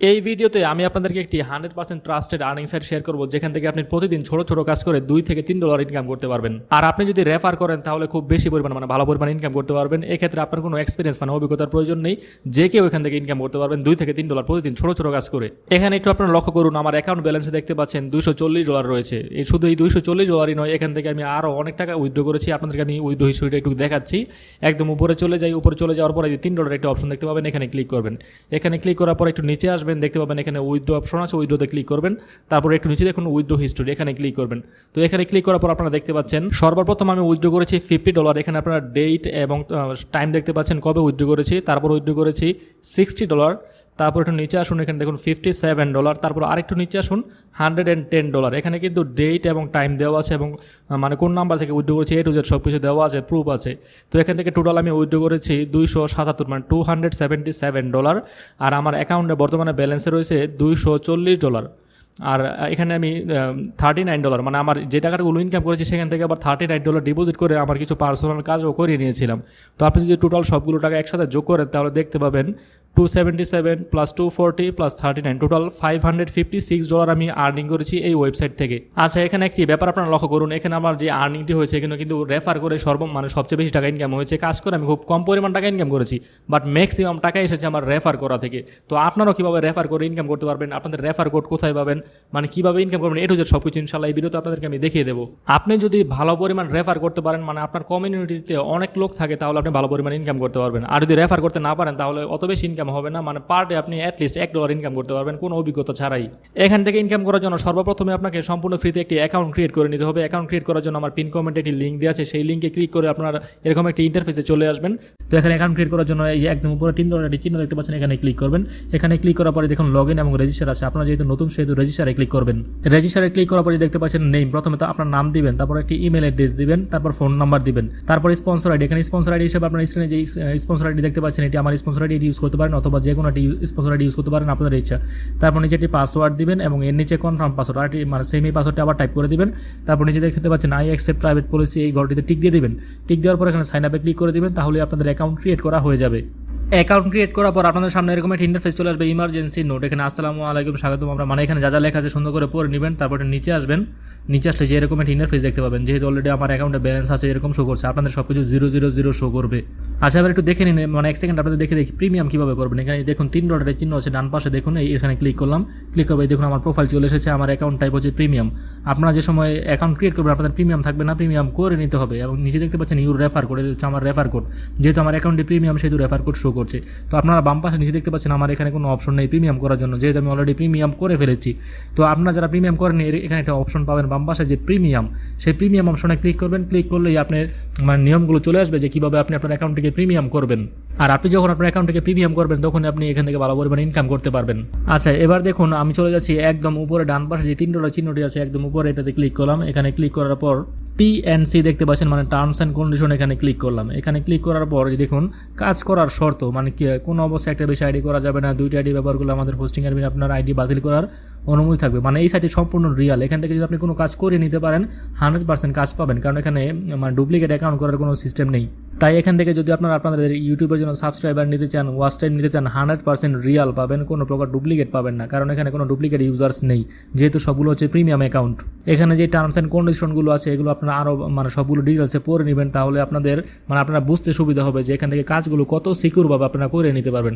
এই ভিডিওতে আমি আপনাদেরকে একটি 100% ট্রাস্টেড আর্নিং সাইট শেয়ার করব, যেখান থেকে আপনি প্রতিদিন ছোট ছোট কাজ করে $2 থেকে $3 ইনকাম করতে পারবেন। আর আপনি যদি রেফার করেন তাহলে খুব বেশি পরিমাণ ভালো পরিমাণ ইনকাম করতে পারবেন। এক্ষেত্রে আপনার কোনো এক্সপিরিয়েন্স অভিজ্ঞতার প্রয়োজন নেই, যে কেউ এখান থেকে ইনকাম করতে পারবেন $2 থেকে $3 প্রতিদিন ছোট ছোট কাজ করে। এখানে একটু আপনারা লক্ষ্য করুন, আমার অ্যাকাউন্ট ব্যালেন্সে দেখতে পাচ্ছেন $240 রয়েছে। এই শুধু এই $240 নয়, এখান থেকে আমি আরও অনেক টাকা উইথড্র করেছি। আপনাদেরকে আমি উইথড্র হিস্ট্রিটা একটু দেখাচ্ছি। একদম উপরে চলে যাওয়ার পরে $3 একটা অপশন দেখতে পাবেন, এখানে ক্লিক করবেন। এখানে ক্লিক করার পর একটু নিচে আসবেন, দেখতে পাবেন এখানে উইথড্র অপশন আছে, উইথড্রোতে ক্লিক করবেন। তারপর একটু নিচে দেখুন উইথড্র হিস্ট্রি, এখানে ক্লিক করবেন। তো এখানে ক্লিক করার পর আপনারা দেখতে পাচ্ছেন সর্বপ্রথম আমি উইথড্র করেছি $50। এখানে আপনারা ডেট এবং টাইম দেখতে পাচ্ছেন কবে উইথড্র করেছি। তারপর উইথড্র করেছি $60। তারপর একটু নিচে আসুন, এখানে দেখুন $57। তারপর আরেকটু নিচে আসুন $110। এখানে কিন্তু ডেট এবং টাইম দেওয়া আছে এবং কোন নাম্বার থেকে উইথড্র করেছি A to Z সব কিছু দেওয়া আছে, প্রুফ আছে। তো এখান থেকে টোটাল আমি উইথড্র করেছি $277 $277। আর আমার অ্যাকাউন্টে বর্তমানে ব্যালেন্সে রয়েছে $240। আর এখানে আমি $39 আমার যে টাকাগুলো ইনকাম করেছি সেখান থেকে আবার $39 ডিপোজিট করে আমার কিছু পার্সোনাল কাজও করিয়ে নিয়েছিলাম। তো আপনি যদি টোটাল সবগুলো টাকা একসাথে যোগ করেন তাহলে দেখতে পাবেন 277 + 240 + 39 টোটাল $556 আমি আর্নিং করেছি এই ওয়েবসাইট থেকে। আচ্ছা, এখানে একটি ব্যাপার আপনারা লক্ষ্য করুন, এখানে আমার যে আর্নিংটি হয়েছে এখানে কিন্তু রেফার করে সবচেয়ে বেশি টাকা ইনকাম হয়েছে। কাজ করে আমি খুব কম পরিমাণ টাকা ইনকাম করেছি, বাট ম্যাক্সিমাম টাকা এসেছে আমার রেফার করা থেকে। তো আপনারাও কীভাবে রেফার করে ইনকাম করতে পারবেন, আপনাদের রেফার কোড কোথায় পাবেন, কীভাবে ইনকাম করবেন, A to Z সব কিছু ইনশাল্লাহ এই ভিডিওতে আপনাদেরকে আমি দেখিয়ে দেবো। আপনি যদি ভালো পরিমাণ রেফার করতে পারেন, আপনার কমিউনিটিতে অনেক লোক থাকে, তাহলে আপনি ভালো পরিমাণ ইনকাম করতে পারবেন। আর যদি রেফার করতে না পারেন তাহলে অত বেশি ইনকাম হবে না, পার ডে আপনি অ্যাটলিস্ট $1 ইনকাম করতে পারবেন কোনো অভিজ্ঞতা ছাড়াই। এখান থেকে ইনকাম করার জন্য সর্বপ্রথমে আপনাকে সম্পূর্ণ ফ্রিতে একটি অ্যাকাউন্ট ক্রিয়েট করে নিতে হবে। অ্যাকাউন্ট ক্রিয়েট করার জন্য আমার পিন কমেন্টে একটি লিঙ্ক দেওয়া আছে, সেই লিঙ্কে ক্লিক করে আপনার এরকম একটি ইন্টারফেসে চলে আসবেন। তো এখানে অ্যাকাউন্ট ক্রিয়েট করার জন্য এই যে একদম উপরে $3 চিহ্ন দেখতে পাচ্ছেন, এখানে ক্লিক করবেন। এখানে ক্লিক করার পরে দেখুন লগ ইন এবং রেজিস্টার আছে, আপনারা যেহেতু নতুন সেহেতু রেজিস্টারে ক্লিক করবেন। রেজিস্টারে ক্লিক করার পরে দেখতে পাচ্ছেন নেম, প্রথমে তো আপনার নাম দিবেন, তারপর একটি ইমেল অ্যাড্রেস দিবেন, তারপর ফোন নাম্বার দিবেন, তারপর স্পন্সর আইডি। এখানে স্পন্সর আইডি হিসেবে আপনার স্ক্রিনে যে স্পন্সর আইডি দেখতে পাচ্ছেন এটি আমার স্পন্সর আইডি ইউজ করতে পারেন, অথবা যে কোনো একটি স্পন্সর আইডি ইউজ করতে পারেন আপনাদের ইচ্ছা। তারপর নিচে একটি পাসওয়ার্ড দিবেন এবং এর নিচে কনফার্ম পাসওয়ার্ড, আর সেম এই পাসওয়ার্ডটা আবার টাইপ করে দিবেন। তারপর নিচে দেখতে পাচ্ছেন আই অ্যাকসেপ্ট প্রাইভেট পলিসি, এই ঘরটিতে টিক দিয়ে দিবেন। টিক দেওয়ার পর এখানে সাইন আপে ক্লিক করে দিবেন, তাহলে আপনাদের অ্যাকাউন্ট ক্রিয়েট করা হয়ে যাবে। অ্যাকাউন্ট ক্রিয়েট করার পর আপনাদের সামনে এরকম একটা ইন্টারফেস চলে আসবে, ইমার্জেন্সি নোট। এখানে আসসালামু আলাইকুম, স্বাগতম আমরা এখানে যা যা লেখা আছে সুন্দর করে পড়ে নেবেন। তারপর নিচে আসবেন, নিচে আসলে যে এরকম একটা ইন্টারফেস দেখতে পাবেন, যেহেতু অলরেডি আমার অ্যাকাউন্টে ব্যালেন্স আছে এরকম শো করছে, আপনাদের সব কিছু 000 শো করবে। আচ্ছা, এবার একটু দেখে নিন, 1 সেকেন্ড আপনাদের দেখি প্রিমিয়াম কীভাবে করবেন। এখানে দেখুন $3 চিহ্ন আছে ডান পাশে, দেখুন এখানে ক্লিক করলাম। ক্লিক করবে দেখুন আমার প্রোফাইল চলে এসেছে, আমার অ্যাকাউন্ট টাইপ হচ্ছে প্রিমিয়াম। আপনারা যে সময় অ্যাকাউন্ট ক্রিয়েট করবেন আপনাদের প্রিমিয়াম থাকবে না, প্রিমিয়াম করে নিতে হবে। এবং নিচে দেখতে পাচ্ছেন ইউর রেফার কোড, এটা হচ্ছে আমার রেফার কোড। যেহেতু আমার অ্যাকাউন্টে প্রিমিয়াম সেহেতু রেফার কোড শো করছে। তো আপনারা বাম পাশে নিচে দেখতে পাচ্ছেন আমার এখানে কোনো অপশন নেই প্রিমিয়াম করার জন্য, যেহেতু আমি অলরেডি প্রিমিয়াম করে ফেলেছি। তো আপনারা যারা প্রিমিয়াম করেন এখানে একটা অপশন পাবেন বাম পাশে যে প্রিমিয়াম, সেই প্রিমিয়াম অপশনে ক্লিক করবেন। ক্লিক করলেই আপনার নিয়মগুলো চলে আসবে যে কীভাবে আপনি আপনার অ্যাকাউন্টটিকে প্রিমিয়াম করবেন। আর আপনি যখন আপনার অ্যাকাউন্টটিকে প্রিমিয়াম করবেন তখন আপনি এখান থেকে ভালো পরিমাণে ইনকাম করতে পারবেন। আচ্ছা, এবার দেখুন আমি চলে যাচ্ছি একদম উপরে ডান পাশে যে $3 চিহ্নটি আছে একদম উপরে, এটাতে ক্লিক করলাম। এখানে ক্লিক করার পর TNC দেখতে পাচ্ছেন, টার্মস অ্যান্ড কন্ডিশন, এখানে ক্লিক করলাম। এখানে ক্লিক করার পর দেখুন কাজ করার শর্ত, কোনো অবস্থায় একটা বেশি আইডি করা যাবে না, 2টি আইডি ব্যবহার করলে আমাদের হোস্টিং অ্যাডমিন আপনার আইডি বাতিল করার অনুমতি থাকবে। এই সাইটটি সম্পূর্ণ রিয়াল, এখান থেকে যদি আপনি কোনো কাজ করে নিতে পারেন 100% কাজ পাবেন, কারণ এখানে ডুপ্লিকেট অ্যাকাউন্ট করার কোনো সিস্টেম নেই। তাই এখান থেকে যদি আপনাদের ইউটিউবের জন্য সাবস্ক্রাইবার নিতে চান, ওয়াচ টাইম নিতে চান, 100% রিয়াল পাবেন, কোনো প্রকার ডুপ্লিকেট পাবেন না, কারণ এখানে কোনো ডুপ্লিকেট ইউজার্স নেই, যেহেতু সবগুলো হচ্ছে প্রিমিয়াম অ্যাকাউন্ট। এখানে যে টার্মস অ্যান্ড কন্ডিশনগুলো আছে এগুলো আপনারা আরও সবগুলো ডিটেলসে পড়ে নেবেন, তাহলে আপনারা বুঝতে সুবিধা হবে যে এখান থেকে কাজগুলো কত সিকিউরভাবে আপনারা করে নিতে পারবেন।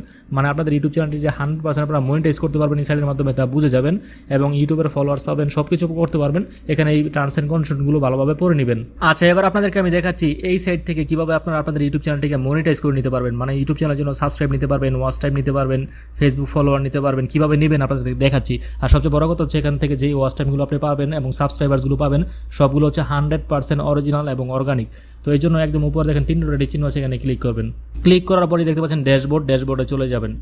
আপনাদের ইউটিউব চ্যানেলটি যে 100% আপনারা মনিটাইজ করতে পারবেন এই সাইটের মাধ্যমে তা বুঝে যাবেন, এবং ইউটিউবের ফলোয়ার্স পাবেন, সব কিছু করতে পারবেন। এখানে এই টার্মস অ্যান্ড কন্ডিশনগুলো ভালোভাবে পড়ে নেবেন। আচ্ছা, এবার আপনাদেরকে আমি দেখাচ্ছি এই সাইট থেকে কীভাবে আপনাদের ইউটিউব চ্যানেলটিকে মনিটাইজ করে নিতে পারবেন, ইউটিউব চ্যানেলের জন্য সাবস্ক্রাইব নিতে পারবেন, ওয়াচ টাইম নিতে পারবেন, ফেসবুক ফলোয়ার নিতে পারবেন, কীভাবে নেবেন আপনাদের দেখাচ্ছি। আর সবচেয়ে বড় কথা হচ্ছে এখান থেকে যে ওয়াচ টাইমগুলো আপনি পাবেন এবং সাবস্ক্রাইবার্সগুলো পাবেন সবগুলো হচ্ছে 100% অরিজিনাল এবং অর্গানিক। তো এই জন্য একদম উপরে দেখেন $3 চিহ্ন আছে, এখানে ক্লিক করবেন। ক্লিক করার পরে দেখতে পাচ্ছেন ড্যাশবোর্ডে চলে যাবেন।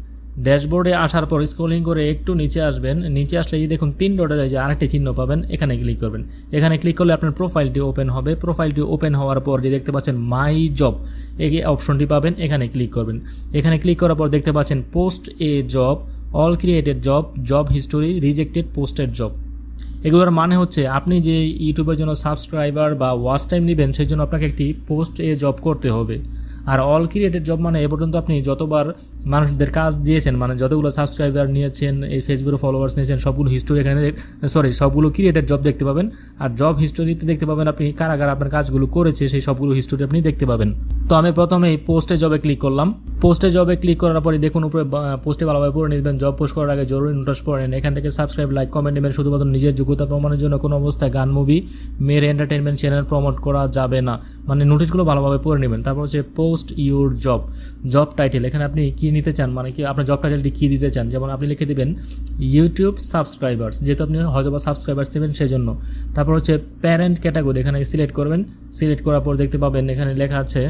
ড্যাশবোর্ডে আসার পর স্ক্রলিং করে একটু নিচে আসবেন। নিচে আসলে এই দেখুন $3 যে আরেকটি চিহ্ন পাবেন, এখানে ক্লিক করবেন। এখানে ক্লিক করলে আপনার প্রোফাইলটি ওপেন হবে। প্রোফাইলটি ওপেন হওয়ার পর যে দেখতে পাচ্ছেন মাই জব, এই অপশনটি পাবেন, এখানে ক্লিক করবেন। এখানে ক্লিক করার পর দেখতে পাচ্ছেন পোস্ট এ job, all created job, job history, rejected posted job. এগুলোর মানে হচ্ছে আপনি যে ইউটিউবের জন্য সাবস্ক্রাইবার বা ওয়াচ টাইম নেবেন সেই জন্য আপনাকে একটি পোস্ট এ জব করতে হবে। আর অল ক্রিয়েটেড জব মানে এ পর্যন্ত আপনি যতবার মানুষদের কাজ দিয়েছেন, মানে যতগুলো সাবস্ক্রাইবার নিয়েছেন, এই ফেসবুকে ফলোয়ার্স নিয়েছেন, সবগুলো হিস্টোরি এখানে সবগুলো ক্রিয়েটেড জব দেখতে পাবেন। আর জব হিস্টোরিতে দেখতে পাবেন আপনি কারা কারা আপনার কাজগুলো করেছে, সেই সবগুলো হিস্টোরি আপনি দেখতে পাবেন। তো আমি প্রথমেই পোস্টে জবে ক্লিক করলাম। পোস্টে জবে ক্লিক করার পরে দেখুন উপরে পোস্টে ভালোভাবে পড়ে নেবেন। জব পোস্ট করার আগে জরুরি নোটিশ পড়ে নেন। এখান থেকে সাবস্ক্রাইব, লাইক, কমেন্ট নেবেন। শুধুমাত্র নিজের যোগ্যতা প্রমাণের জন্য কোনো অবস্থায় গান, মুভি, মেয়ের এন্টারটেনমেন্ট চ্যানেল প্রমোট করা যাবে না, মানে নোটিশগুলো ভালোভাবে পড়ে নেবেন। তারপর হচ্ছে post your job, job title, এখানে আপনি কী নিতে চান, মানে কি আপনার জব টাইটেলটি কী দিতে চান। যেমন আপনি লিখে দেবেন ইউটিউব সাবস্ক্রাইবার্স, যেহেতু আপনি হয়তো বা সাবস্ক্রাইবার্স নেবেন সেই জন্য। তারপর হচ্ছে প্যারেন্ট ক্যাটাগরি, এখানে সিলেক্ট করবেন। সিলেক্ট করার পর দেখতে পাবেন এখানে লেখা আছে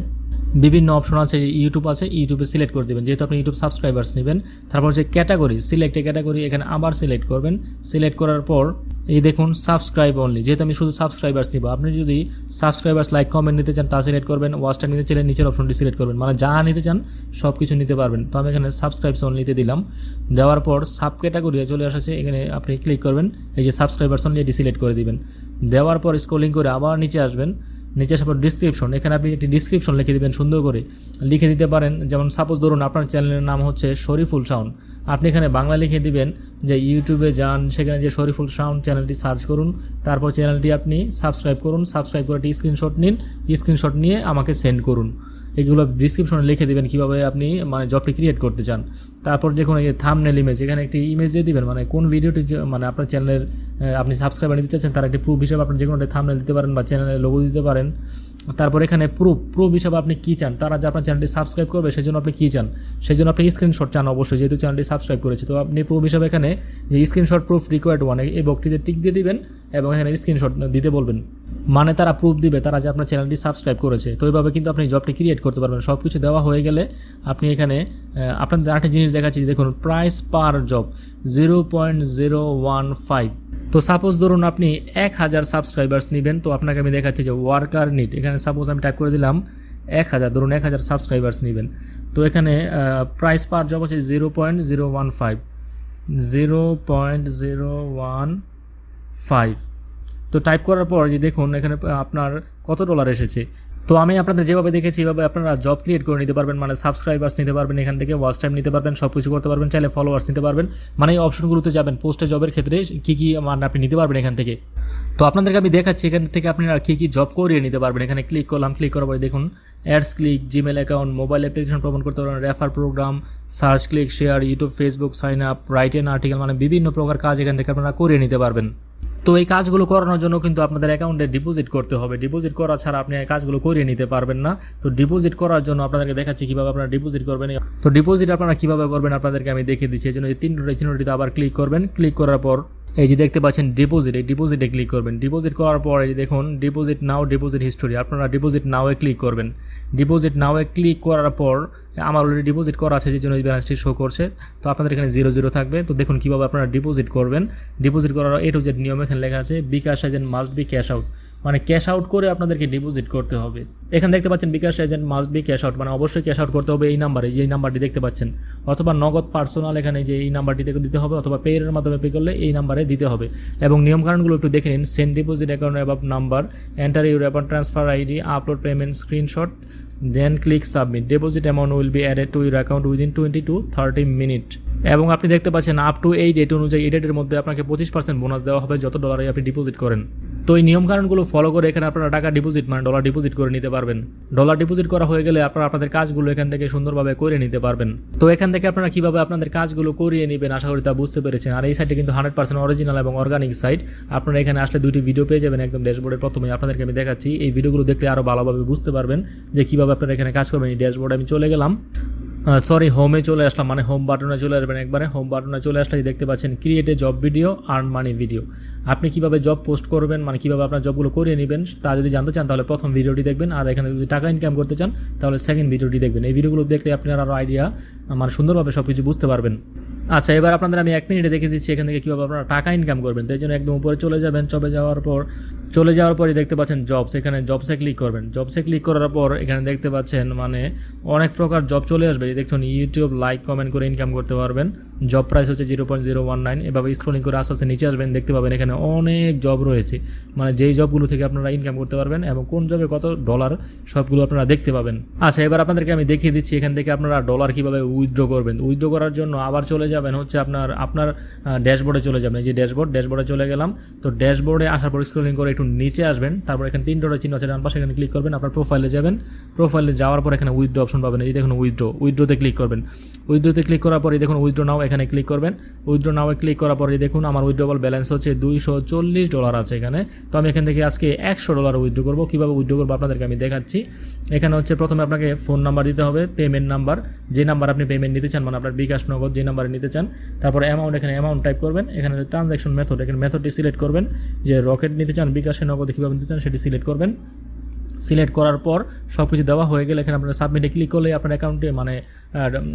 বিভিন্ন অপশন আছে, ইউটিউব আছে, ইউটিউবে সিলেক্ট করে দেবেন যেহেতু আপনি ইউটিউব সাবস্ক্রাইবার্স নেবেন। তারপর হচ্ছে ক্যাটাগরি, সিলেক্ট এ ক্যাটাগরি, এখানে আবার সিলেক্ট করবেন। সিলেক্ট করার পর এই দেখুন সাবস্ক্রাইব অনলি, যেহেতু আমি শুধু সাবস্ক্রাইবার্স নিব। আপনি যদি সাবস্ক্রাইবার্স, লাইক, কমেন্ট নিতে চান তা সিলেক্ট করবেন। ওয়াচ টাইম নিতে চাইলে নিচের অপশনটি সিলেক্ট করবেন, মানে যা নিতে চান সব কিছু নিতে পারবেন। তো আমি এখানে সাবস্ক্রাইবস অনলিতে দিলাম। দেওয়ার পর সাব ক্যাটাগরি চলে আসছে, এখানে আপনি ক্লিক করবেন। এই যে সাবস্ক্রাইবার্স অনলি এটি সিলেক্ট করে দিবেন। দেওয়ার পর স্ক্রলিং করে আবার নিচে আসবেন। নিচে আসার পর ডিসক্রিপশন, এখানে আপনি একটি ডিসক্রিপশন লিখে দেবেন, সুন্দর করে লিখে দিতে পারেন। যেমন সাপোজ ধরুন আপনার চ্যানেলের নাম হচ্ছে শরীফুল সাউন্ড, আপনি এখানে বাংলা লিখে দিবেন যে ইউটিউবে যান, সেখানে যে শরীফুল সাউন্ড চ্যানেলটি সার্চ করুন, তারপর চ্যানেলটি আপনি সাবস্ক্রাইব করুন। সাবস্ক্রাইব করে একটি স্ক্রিনশট নিন, স্ক্রিনশট নিয়ে আমাকে সেন্ড করুন। এগুলো ডিসক্রিপশনে লিখে দেবেন কীভাবে আপনি মানে জবটি ক্রিয়েট করতে চান। তারপর দেখুন এই থাম্বনেল ইমেজ, এখানে একটি ইমেজ দিয়ে দিবেন, মানে কোন ভিডিওটি মানে আপনার চ্যানেলের আপনি সাবস্ক্রাইবার নিতে চাচ্ছেন তার একটি প্রুফ হিসেবে আপনি যে কোনো একটা থাম্বনেল দিতে পারেন বা চ্যানেলের লোগো দিতে পারেন। তারপর এখানে প্রুফ হিসাবে আপনি কী চান, তারা যে আপনার চ্যানেলটি সাবস্ক্রাইব করবে সেই জন্য আপনি কী চান, সেই জন্য আপনি স্ক্রিনশট চান অবশ্যই, যেহেতু চ্যানেলটি সাবস্ক্রাইব করেছে। তো আপনি প্রুফ হিসাবে এখানে যে স্ক্রিনশট প্রুফ রিকোয়ার্ড ওয়ান এই বক্সটিতে টিক দিয়ে দিবেন এবং এখানে স্ক্রিনশট দিতে বলবেন, মানে তারা প্রুফ দিবে তারা যে আপনার চ্যানেলটি সাবস্ক্রাইব করেছে। তো এইভাবে কিন্তু আপনি জবটি ক্রিয়েট করতে পারবেন। সব কিছু দেওয়া হয়ে গেলে আপনি এখানে আপনাদের আরেকটা জিনিস দেখাচ্ছি, দেখুন প্রাইস পার জব 0.015। তো সাপোজ ধরুন আপনি 1000 সাবস্ক্রাইবার্স নেবেন, তো আপনাকে আমি দেখাচ্ছি যে ওয়ার্কার নিড, এখানে সাপোজ আমি টাইপ করে দিলাম 1000, ধরুন 1000 সাবস্ক্রাইবার্স নেবেন। তো এখানে প্রাইস পার জব হচ্ছে 0.015। তো টাইপ করার পর যে দেখুন এখানে আপনার কত ডলার এসেছে। তো আমি আপনাদের যেভাবে দেখেছি এভাবে আপনারা জব ক্রিয়েট করে নিতে পারবেন, মানে সাবস্ক্রাইবার্স নিতে পারবেন, এখান থেকে ওয়াচ টাইম নিতে পারবেন, সব কিছু করতে পারবেন। চাইলে ফলোয়ার্স নিতে পারবেন, মানে এই অপশনগুলোতে যাবেন পোস্টে জবের ক্ষেত্রে কী কী মানে আপনি নিতে পারবেন এখান থেকে। তো আপনাদেরকে আমি দেখাচ্ছি এখান থেকে আপনারা কী কী জব করিয়ে নিতে পারবেন। এখানে ক্লিক করলাম, ক্লিক করার পরে দেখুন ads click, Gmail account, mobile application promote করতে পারবেন, refer program, search click, share, YouTube, Facebook, sign up, write an article, মানে বিভিন্ন প্রকার কাজ এখান থেকে আপনারা করিয়ে নিতে পারবেন। তো এই কাজগুলো করানোর জন্য কিন্তু আপনাদের অ্যাকাউন্টে ডিপোজিট করতে হবে। ডিপোজিট করা ছাড়া আপনি এই কাজগুলো করিয়ে নিতে পারবেন না। তো ডিপোজিট করার জন্য আপনাদেরকে দেখাচ্ছি কীভাবে আপনারা ডিপোজিট করবেন। তো ডিপোজিট আপনারা কীভাবে করবেন আপনাদেরকে আমি দেখিয়ে দিচ্ছি। এই জন্য এই চিহ্নটিতে আবার ক্লিক করবেন। ক্লিক করার পর এই যে দেখতে পাচ্ছেন ডিপোজিট, এই ডিপোজিটে ক্লিক করবেন। ডিপোজিট করার পর এই যে দেখুন ডিপোজিট নাও, ডিপোজিট হিস্টোরি, আপনারা ডিপোজিট নাওয়ে ক্লিক করবেন। ডিপোজিট নাওয়ে ক্লিক করার পর আমার অলরেডি ডিপোজিট করা আছে যে জন্য এই ব্যালেন্সটি শো করছে। তো আপনাদের এখানে 00 থাকবে। তো দেখুন কীভাবে আপনারা ডিপোজিট করবেন। ডিপোজিট করার A to Z নিয়ম এখানে লেখা আছে, bKash agent must be cash out, মানে ক্যাশ আউট করে আপনাদেরকে ডিপোজিট করতে হবে। এখানে দেখতে পাচ্ছেন bKash agent must be cash out, মানে অবশ্যই ক্যাশ আউট করতে হবে এই নাম্বারে, যে নাম্বারটি দেখতে পাচ্ছেন, অথবা নগদ পার্সোনাল এখানে যে এই নাম্বারটি দিতে হবে, অথবা পেয়ের মাধ্যমে পে করলে এই নাম্বারে দিতে হবে। এবং নিয়মকানুনগুলো একটু দেখে নিন। Send deposit account above number, enter your account transfer ID, upload payment screenshot, then click submit. Deposit amount will be added to your account within 20 to 30 minute. এবং আপনি দেখতে পাচ্ছেন আপ টু এই ডেট অনুযায়ী এই ডেটের মধ্যে আপনাকে 25% বোনাস দেওয়া হবে যত ডলারে আপনি ডিপোজিট করেন। তো এই নিয়মকানুনগুলো ফলো করে এখানে আপনারা টাকা ডিপোজিট মানে ডলার ডিপোজিট করে নিতে পারবেন। ডলার ডিপোজিট করা হয়ে গেলে আপনারা আপনাদের কাজগুলো এখান থেকে সুন্দরভাবে করে নিতে পারবেন। তো এখান থেকে আপনারা কীভাবে আপনাদের কাজগুলো করিয়ে নেবেন আশা করি তা বুঝতে পেরেছেন। আর এই সাইটে কিন্তু 100% অরিজিনাল এবং অর্গানিক সাইট। আপনারা এখানে আসলে 2টি ভিডিও পেয়ে যাবেন একদম ড্যাশবোর্ডের প্রথমে। আপনাদেরকে আমি দেখাচ্ছি, এই ভিডিওগুলো দেখলে আরও ভালোভাবে বুঝতে পারবেন যে কীভাবে আপনারা এখানে কাজ করবেন। এই ড্যাশবোর্ডে আমি চলে গেলাম, হোমে চলে আসলাম, মানে হোম বাটনে চলে আসবেন। একবারে হোম বাটনে চলে আসলে দেখতে পাচ্ছেন create a job video, earn money video. আপনি কীভাবে জব পোস্ট করবেন, মানে কীভাবে আপনার জবগুলো করিয়ে নেবেন তা যদি জানতে চান তাহলে প্রথম ভিডিওটি দেখবেন। আর এখানে যদি টাকা ইনকাম করতে চান তাহলে সেকেন্ড ভিডিওটি দেখবেন। এই ভিডিওগুলো দেখলে আপনারা আরও আইডিয়া মানে সুন্দরভাবে সব কিছু বুঝতে পারবেন। আচ্ছা, এবার আপনাদের আমি 1 মিনিটে দেখে দিচ্ছি এখান থেকে কীভাবে আপনারা টাকা ইনকাম করবেন। তাই জন্য একদম উপরে চলে যাবেন, চলে যাওয়ার পরে দেখতে পাচ্ছেন জবস, এখানে জবসে ক্লিক করবেন। জবসে ক্লিক করার পর এখানে দেখতে পাচ্ছেন মানে অনেক প্রকার জব চলে আসবে। দেখুন ইউটিউব লাইক কমেন্ট করে ইনকাম করতে পারবেন। জব প্রাইস হচ্ছে 0.019। এভাবে স্ক্রলিং করে আস্তে আস্তে নিচে আসবেন, দেখতে পাবেন এখানে অনেক জব রয়েছে, মানে যেই জবগুলো থেকে আপনারা ইনকাম করতে পারবেন এবং কোন জবে কত ডলার সবগুলো আপনারা দেখতে পাবেন। আচ্ছা, এবার আপনাদেরকে আমি দেখিয়ে দিচ্ছি এখান থেকে আপনারা ডলার কীভাবে উইথড্র করবেন। উইথড্র করার জন্য আবার চলে যাবেন হচ্ছে আপনার ড্যাশবোর্ডে চলে যাবেন। এই যে ড্যাশবোর্ডে চলে গেলাম। তো ড্যাশবোর্ডে আসার পর স্ক্রলিং করে একটু নিচে আসবেন, তারপর এখানে 3 ডটের চিহ্ন আছে ডান পাশে, এখানে ক্লিক করবেন। আপনার প্রোফাইলে যাবেন, প্রোফাইলে যাওয়ার পর এখানে উইথড্র অপশন পাবেন। এই দেখুন উইথড্রোতে ক্লিক করবেন। উইথড্রোতে ক্লিক করার পরে দেখুন উইথড্র নাও, এখানে ক্লিক করবেন। উইথড্র নাও ক্লিক করার পরে দেখুন আমার উইথড্রোবল ব্যালেন্স হচ্ছে $240 আছে এখানে। তো আমি এখান থেকে আজকে $100 উইথড্র করবো। কীভাবে উইথড্র করবো আপনাদেরকে আমি দেখাচ্ছি। এখানে হচ্ছে প্রথমে আপনাকে ফোন নাম্বার দিতে হবে, পেমেন্ট নাম্বার, যে নাম্বার আপনি পেমেন্ট নিতে চান, মানে আপনার বিকাশ নগদ যে নাম্বারে নিতে চান। তারপরে অ্যামাউন্ট, এখানে অ্যামাউন্ট টাইপ করবেন। এখানে ট্রানজ্যাকশন মেথড, এখানে মেথডটি সিলেক্ট করবেন, যে রকেট নিতে চান, বিকাশে নগদে কীভাবে নিতে চান সেটি সিলেক্ট করবেন। সিলেক্ট করার পর সব কিছু দেওয়া হয়ে গেলে এখানে আপনার সাবমিটে ক্লিক করলে আপনার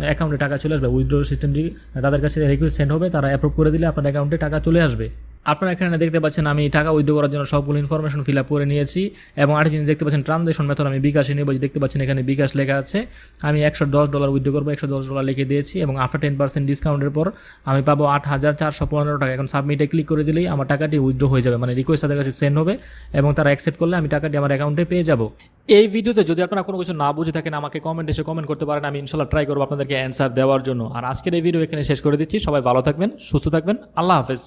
অ্যাকাউন্টে টাকা চলে আসবে। উইথড্র সিস্টেমটি তাদের কাছে রিকোয়েস্ট সেন্ড হবে, তারা অ্যাপ্রুভ করে দিলে আপনার অ্যাকাউন্টে টাকা চলে আসবে। আপনারা এখানে দেখতে পাচ্ছেন আমি টাকা উইথড্র করার জন্য সবগুলো ইনফরমেশন ফিল আপ করে নিয়েছি এবং আরেকটা জিনিস দেখতে পাচ্ছেন ট্রানজ্যাকশন মেথড আমি বিকাশে নেব। দেখতে পাচ্ছেন এখানে বিকাশ লেখা আছে। আমি $110 উইথড্র করবো, $110 লিখে দিয়েছি এবং আফটার 10% ডিসকাউন্টের পর আমি পাবো $8,415 এখন সাবমিটে ক্লিক করে দিলেই আমার টাকাটি উইথড্র হয়ে যাবে, মানে রিকোয়েস্ট তাদের কাছে সেন্ড হবে এবং তারা অ্যাকসেপ্ট করলে আমি টাকাটি আমার অ্যাকাউন্টে পেয়ে যাব। এই ভিডিওতে যদি আপনারা কোনো কিছু না বুঝে থাকেন আমাকে কমেন্ট করতে পারেন, আমি ইনশাল্লাহ ট্রাই করবো আপনাদেরকে অ্যান্সার দেওয়ার জন্য। আর আজকের এই ভিডিও এখানে শেষ করে দিচ্ছি। সবাই ভালো থাকবেন, সুস্থ থাকবেন, আল্লাহ হাফেজ।